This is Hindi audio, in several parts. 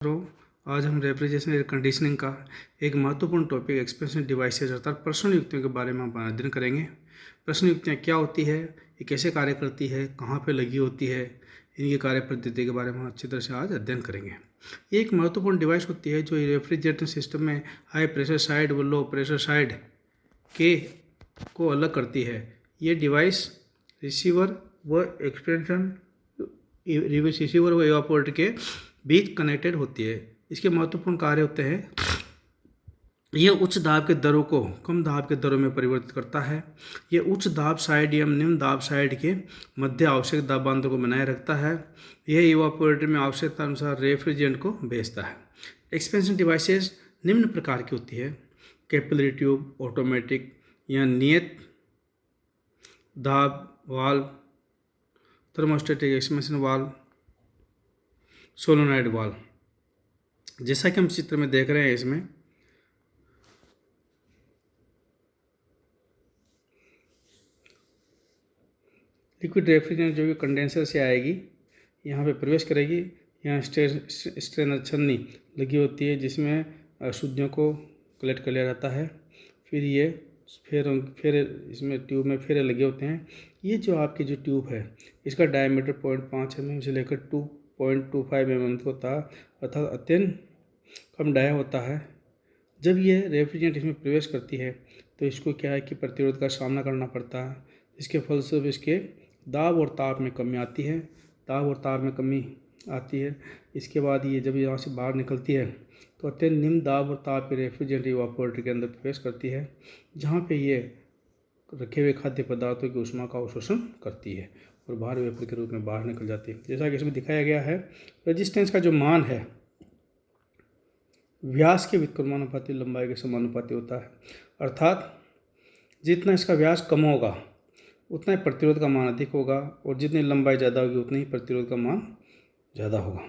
मित्रों, आज हम रेफ्रिजरेशन एयर कंडीशनिंग का एक महत्वपूर्ण टॉपिक एक्सपेंशन डिवाइसेज अर्थात प्रश्न युक्तियों के बारे में हम अध्ययन करेंगे। प्रश्न युक्तियाँ क्या होती है, ये कैसे कार्य करती है, कहाँ पे लगी होती है, इनकी कार्य पद्धति के बारे में हम अच्छी तरह से आज अध्ययन करेंगे। ये एक महत्वपूर्ण डिवाइस होती है जो रेफ्रिजरेटर सिस्टम में हाई प्रेशर साइड व लो प्रेशर साइड के को अलग करती है। ये डिवाइस रिसीवर व एक्सपेंशन रिसीवर व इवापोरेटर के बीच कनेक्टेड होती है। इसके महत्वपूर्ण कार्य होते हैं, यह उच्च दाब के दरों को कम दाब के दरों में परिवर्तित करता है। यह उच्च दाब साइड एवं निम्न दाब साइड के मध्य आवश्यक दाबांतों को बनाए रखता है। यह इवापोरेटर में आवश्यकता अनुसार रेफ्रिजरेंट को भेजता है। एक्सपेंशन डिवाइसेस निम्न प्रकार की होती है: कैपिलरी ट्यूब, ऑटोमेटिक या नियत दाब valve, thermostatic expansion valve, solenoid valve. जैसा कि हम चित्र में देख रहे हैं, इसमें लिक्विड रेफ्रिजरेंट जो कि कंडेंसर से आएगी, यहाँ पे प्रवेश करेगी। यहाँ स्ट्रेनर छन्नी लगी होती है जिसमें अशुद्धियों को कलेक्ट कर लिया जाता है। फिर ये फेरे इसमें ट्यूब में फेरे लगे होते हैं। ये जो आपकी जो ट्यूब है, इसका डायमीटर 0.5 mm से लेकर 2.25 mm होता है, अर्थात अत्यंत कम डाया होता है। जब ये रेफ्रिजरेंट इसमें प्रवेश करती है तो इसको क्या है कि प्रतिरोध का सामना करना पड़ता है, जिसके फलस्वरूप इसके दाब और ताप में कमी आती है। दाब और ताप में कमी आती है। इसके बाद ये जब यहाँ से बाहर निकलती है तो अत्यंत निम्न दाब और ताप के रेफ्रिजरेंट इवापोरेटर के अंदर प्रवेश करती है, जहाँ पे ये रखे हुए खाद्य पदार्थों की ऊष्मा का अवशोषण करती है और बाहर वेपर के रूप में बाहर निकल जाती है। जैसा कि इसमें दिखाया गया है, रेजिस्टेंस का जो मान है व्यास के व्युत्क्रमानुपाती लंबाई के समानुपाती होता है, अर्थात जितना इसका व्यास कम होगा उतना ही प्रतिरोध का मान अधिक होगा और जितनी लंबाई ज़्यादा होगी उतनी ही प्रतिरोध का मान ज़्यादा होगा।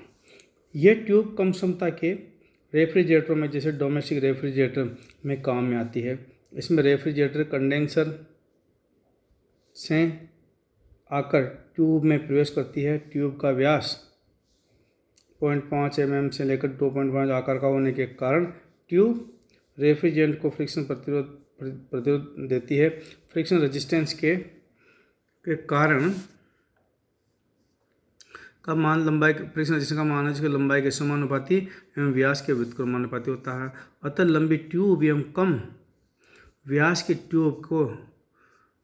ये ट्यूब कम क्षमता के रेफ्रिजरेटरों में, जैसे डोमेस्टिक रेफ्रिजरेटर में काम में आती है। इसमें रेफ्रिजरेटर कंडेंसर से आकर ट्यूब में प्रवेश करती है। ट्यूब का व्यास 0.5 mm से लेकर 2.5 आकार का होने के कारण ट्यूब रेफ्रिजरेंट को फ्रिक्शन प्रतिरोध देती है। फ्रिक्शन रेजिस्टेंस के कारण का मान लंबाई फ्रिक्शन रेजिस्टेंस का मान है जिसके लंबाई के समानुपाती एवं व्यास के व्युत्क्रमानुपाती होता है। अतः लंबी ट्यूब एवं कम व्यास की ट्यूब को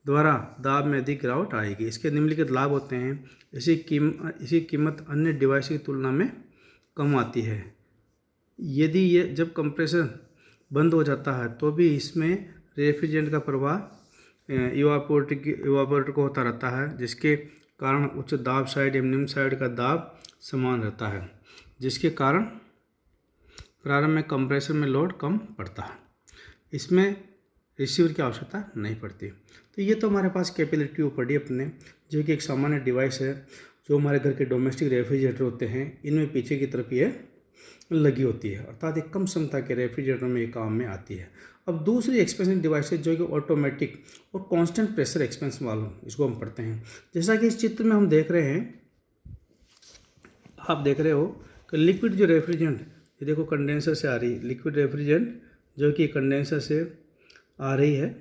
द्वारा दाब में अधिक गिरावट आएगी। इसके निम्नलिखित लाभ होते हैं: इसी कीमत अन्य डिवाइस की तुलना में कम आती है। यदि ये जब कंप्रेसर बंद हो जाता है तो भी इसमें रेफ्रिजरेंट का प्रवाह इवापोरेटर को होता रहता है, जिसके कारण उच्च दाब साइड एवं निम्न साइड का दाब समान रहता है, जिसके कारण प्रारंभ में कंप्रेसर में लोड कम पड़ता है। इसमें रिसीवर की आवश्यकता नहीं पड़ती। तो ये तो हमारे पास कैपिलरी ट्यूब पड़ी अपने, जो कि एक सामान्य डिवाइस है जो हमारे घर के डोमेस्टिक रेफ्रिजरेटर होते हैं, इनमें पीछे की तरफ ये लगी होती है, अर्थात एक कम क्षमता के रेफ्रिजरेटर में ये काम में आती है। अब दूसरी एक्सपेंशन डिवाइस है जो कि ऑटोमेटिक और कांस्टेंट प्रेशर एक्सपेंशन वाल्व, इसको हम पढ़ते हैं। जैसा कि इस चित्र में हम देख रहे हैं, आप देख रहे हो कि लिक्विड जो रेफ्रिजरेंट, ये देखो कंडेंसर से आ रही है लिक्विड रेफ्रिजरेंट, जो कि कंडेंसर से आ रही है,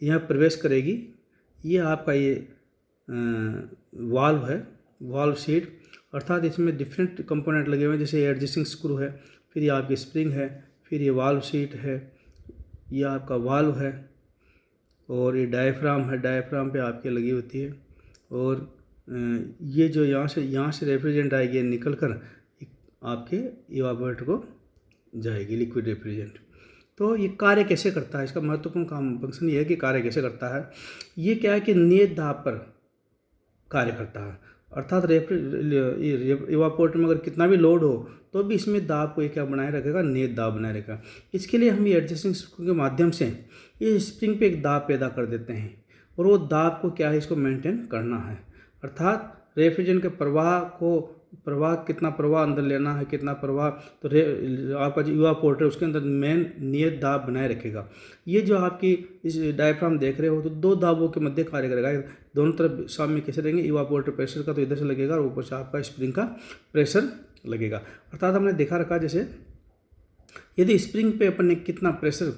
यहाँ प्रवेश करेगी। ये आपका ये वाल्व है, वाल्व सीट, अर्थात इसमें डिफरेंट कंपोनेंट लगे हुए हैं, जैसे एडजस्टिंग स्क्रू है, फिर ये आपकी स्प्रिंग है, फिर ये वाल्व सीट है, ये आपका वाल्व है और ये डायफ्राम है, डायफ्राम पे आपके लगी होती है। और ये जो यहाँ से रेफ्रिजरेंट आएगी, निकल कर आपके इवापोरेटर को जाएगी, लिक्विड रेफ्रिजरेंट। तो ये कार्य कैसे करता है, इसका महत्वपूर्ण काम फंक्शन ये है कि कार्य कैसे करता है। ये क्या है कि नियत दाब पर कार्य करता है, अर्थात इवापोरेटर में अगर कितना भी लोड हो तो भी इसमें दाब को क्या बनाए रखेगा, नियत दाब बनाए रखेगा। इसके लिए हम ये एडजस्टिंग स्क्रू के माध्यम से ये स्प्रिंग पे एक दाब पैदा कर देते हैं और वो दाब को क्या है, इसको मेंटेन करना है, अर्थात रेफ्रिजरेंट के प्रवाह कितना प्रवाह अंदर लेना है, कितना प्रवाह, तो आपका जो इवापोरेटर उसके अंदर मेन नियत दाब बनाए रखेगा। ये जो आपकी इस डायफ्राम देख रहे हो तो दो दाबों के मध्य कार्य करेगा। दोनों तरफ सामने कैसे रहेंगे, इवापोरेटर प्रेशर का तो इधर से लगेगा और ऊपर से आपका स्प्रिंग का प्रेशर लगेगा। अर्थात हमने देखा रखा जैसे यदि स्प्रिंग पे अपन ने कितना प्रेशर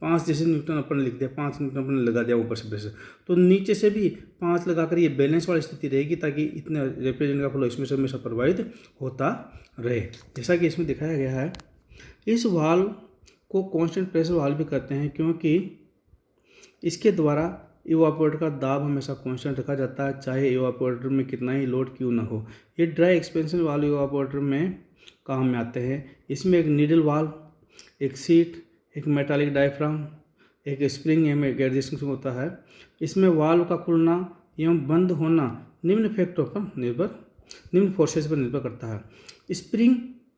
5 जैसे न्यूटन अपन ने लिख दिया, 5 न्यूटन अपन ने लगा दिया ऊपर से प्रेशर, तो नीचे से भी 5 लगाकर ये बैलेंस वाली स्थिति रहेगी ताकि इतना रेफ्रिजरेंट का फ्लो इसमें से हमेशा प्रवाहित होता रहे। जैसा कि इसमें दिखाया गया है, इस वाल्व को कांस्टेंट प्रेशर वाल्व भी कहते हैं क्योंकि इसके द्वारा इवापोरेटर का दाब हमेशा कांस्टेंट रखा जाता है, चाहे इवापोरेटर में कितना ही लोड क्यों ना हो। ये ड्राई एक्सपेंशन वाल्व इवापोरेटर में काम में आते हैं। इसमें एक नीडल वाल्व, एक सीट, एक मेटालिक डायफ्राम, एक स्प्रिंग एवं एक एडजस्टिंग होता है। इसमें वाल्व का खुलना एवं बंद होना निम्न फोर्सेस पर निर्भर करता है। स्प्रिंग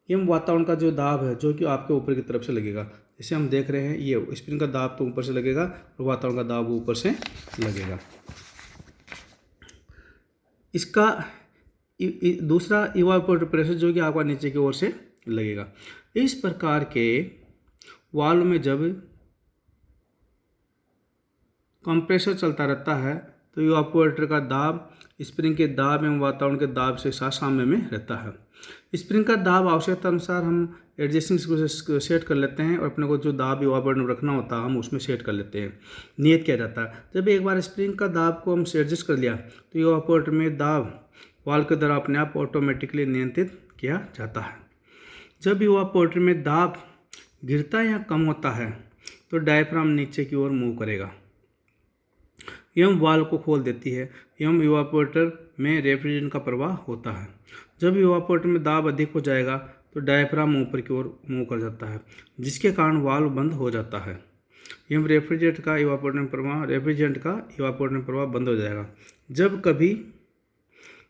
एवं वातावरण का जो दाब है जो कि आपके ऊपर की तरफ से लगेगा, जैसे हम देख रहे हैं ये स्प्रिंग का दाब तो ऊपर से लगेगा और वातावरण का दाब ऊपर से लगेगा। इसका दूसरा इवापोरेटर प्रेशर जो कि आपका नीचे की ओर से लगेगा। इस प्रकार के वाल्व में जब कंप्रेसर चलता रहता है तो इवापोरेटर का दाब स्प्रिंग के दाब एवं वातावरण के दाब से साथ सामने में रहता है। स्प्रिंग का दाब आवश्यकता अनुसार हम एडजस्टिंग से सेट कर लेते हैं और अपने को जो दाब इवापोरेटर में रखना होता है हम उसमें सेट कर लेते हैं। नियत किया जाता है, जब एक बार स्प्रिंग का दाब को हम एडजस्ट कर लिया तो इवापोरेटर में दाब वाल्व के द्वारा अपने आप ऑटोमेटिकली नियंत्रित किया जाता है। जब इवापोरेटर में दाब गिरता या कम होता है तो डायफ्राम नीचे की ओर मूव करेगा एवं वाल्व को खोल देती है एवं इवापोरेटर में रेफ्रिजरेंट का प्रवाह होता है। जब इवापोरेटर में दाब अधिक हो जाएगा तो डायफ्राम ऊपर की ओर मूव कर जाता है जिसके कारण वाल्व बंद हो जाता है एवं रेफ्रिजरेंट का इवापोरेटर में प्रवाह बंद हो जाएगा। जब कभी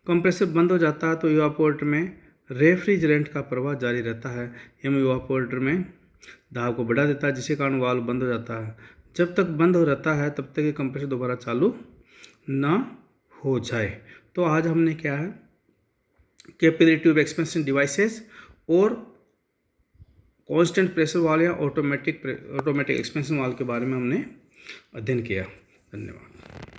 कंप्रेसर बंद हो जाता है तो इवापोरेटर में रेफ्रिजरेंट का प्रवाह जारी रहता है एवं इवापोरेटर में दाब को बढ़ा देता है जिसके कारण वाल्व बंद हो जाता है। जब तक बंद हो रहता है तब तक ये कंप्रेसर दोबारा चालू ना हो जाए। तो आज हमने क्या है कैपिलरी ट्यूब एक्सपेंशन डिवाइसेस और कांस्टेंट प्रेशर वाल्व या ऑटोमेटिक एक्सपेंशन वाल्व के बारे में हमने अध्ययन किया। धन्यवाद।